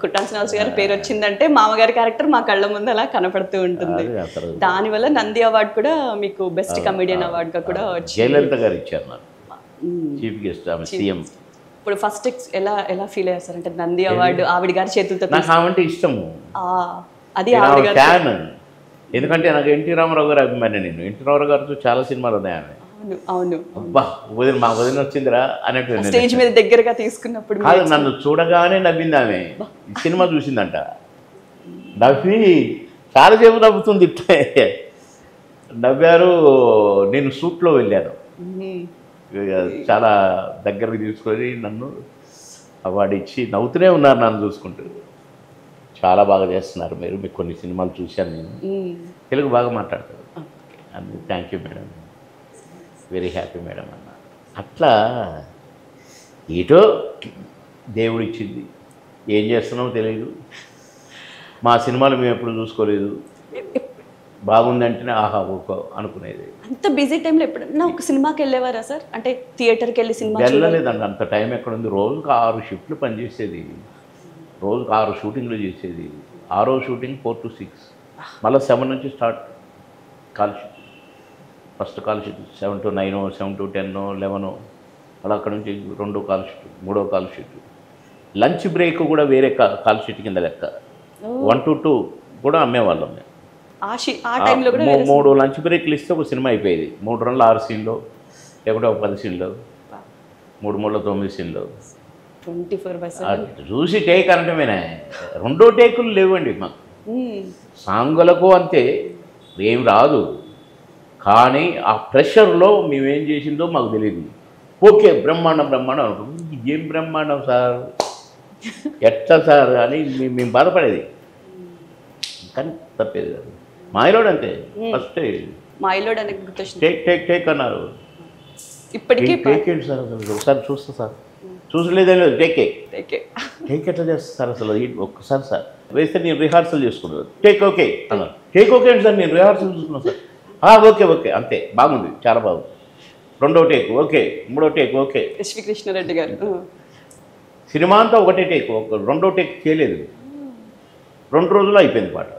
కుట్టాల శ్రీనివాస్ గారి పేరు వచ్చిందంటే మామగారి క్యారెక్టర్ మా కళ్ళ ముందు అలా కనపడుతూ ఉంటుంది. దానివల్ల నంది అవార్డు కూడా మీకు బెస్ట్ కమెడియన్ అవార్డుగా కూడా వచ్చింది. జయలలిత గారు ఇచ్చారు నాకు చీఫ్ గెస్ట్, ఆమె సీఎం. ఇప్పుడు ఫస్ట్ ఎలా ఎలా ఫీల్ అయ్యారు సార్? అంటే నంది అవార్డు ఆవిడ గారి చేతులతో. నాకు ఆమె ఇష్టము, అది ఆవిడ గారు ఫ్యాన్. ఎందుకంటే నాకు ఎన్టీ రామారావు గారు అభిమాని. నేను ఎన్టీ రామారావు గారితో చాలా సినిమాలు ఉన్నాయి ఆమె. అవును. అబ్బా వదిన, మా వదిన వచ్చిందిరా అన్నట్టు. స్టేజ్ మీద దగ్గరగా తీసుకున్నప్పుడు కాదు, నన్ను చూడగానే నవ్వింది ఆమె. సినిమా చూసిందంట, నవ్వి చాలాసేపు నవ్వుతుంది. నవ్వారు. నేను సూట్లో వెళ్ళాను, చాలా దగ్గరకు తీసుకొని నన్ను అవార్డు ఇచ్చి నవ్వుతూనే ఉన్నారు నన్ను చూసుకుంటూ. చాలా బాగా చేస్తున్నారు మీరు, మీకు కొన్ని సినిమాలు చూశాను నేను, తెలుగు బాగా మాట్లాడతారు. Thank you madam, very happy madam అన్న. అట్లా ఏటో దేవుడు ఇచ్చింది, ఏం చేస్తున్నామో తెలియదు. మా సినిమాలు మేము ఎప్పుడు చూసుకోలేదు, బాగుందంటేనే ఆహా ఓకో అనుకునేది. అంత బిజీ టైంలో ఎప్పుడన్నా ఒక సినిమాకి వెళ్ళేవారా సార్? అంటే థియేటర్కి వెళ్ళి సినిమా వెళ్ళలేదండి, అంత టైం ఎక్కడుంది. రోజుకు 6 షిఫ్ట్లు పనిచేసేది, రోజుకు 6 షూటింగ్లు చేసేది. 6వ షూటింగ్ 4 to 6, మళ్ళీ 7 నుంచి start call sheet. First call sheet 7 to 9, 7 to 10, 11, అలా అక్కడ నుంచి 2వ కాల్ షీట్, 3వ కాల్ షీట్. లంచ్ బ్రేక్ కూడా వేరే కాల్ షీట్ కింద లెక్క. 1 to 2 కూడా అమ్మేవాళ్ళం మేము. 3 లంచ్ బ్రేక్లు ఇస్తే ఒక సినిమా అయిపోయేది. 3 రన్లు 6 సీన్లు, లేకుంటే ఒక 10 సీన్లు, 3 మూల 9 సీన్లు. 24/7 చూసి టేక్ అనటమేనా. 2వ టేకులు లేవండి మాకు. సాంగులకు అంతే, ఏం రాదు. కానీ ఆ ప్రెషర్లో మేమేం చేసిందో మాకు తెలియదు. ఓకే బ్రహ్మాండం బ్రహ్మాండం అనుకుంటాం. ఏం బ్రహ్మాండం సార్, ఎట్లా సార్ అని మేము బాధపడేది. కానీ తప్పేది కాదు. మాయలోడ్ అంతే, ఫస్ట్ మాయలోడ్ అనేది గుర్తొచ్చింది. టేక్ టేక్ టేక్ అన్నారు. ఇప్పటికీ టేక్ ఏంటి సార్, అసలు ఒకసారి చూస్తా సార్, చూసలేదే లేదు. టేక్ టేక్ ఎట్లా చేస్తా సార్ అసలు, ఒక్కసారి సార్ వేస్తే నేను రిహార్సల్ చేసుకున్నాను. టేక్ ఓకే అన్నారు. టేక్ ఓకే అండి సార్, నేను రిహార్సల్ చూసుకున్నాను సార్. ఓకే ఓకే అంతే, బాగుంది, చాలా బాగుంది. 2వ టేక్ ఓకే, 3వ టేక్ ఓకే. ఎస్వి కృష్ణారెడ్డి గారు సినిమా అంతా ఒకటే టేక్, 2వ టేక్ చేయలేదు. 2 రోజుల్లో అయిపోయింది పాట.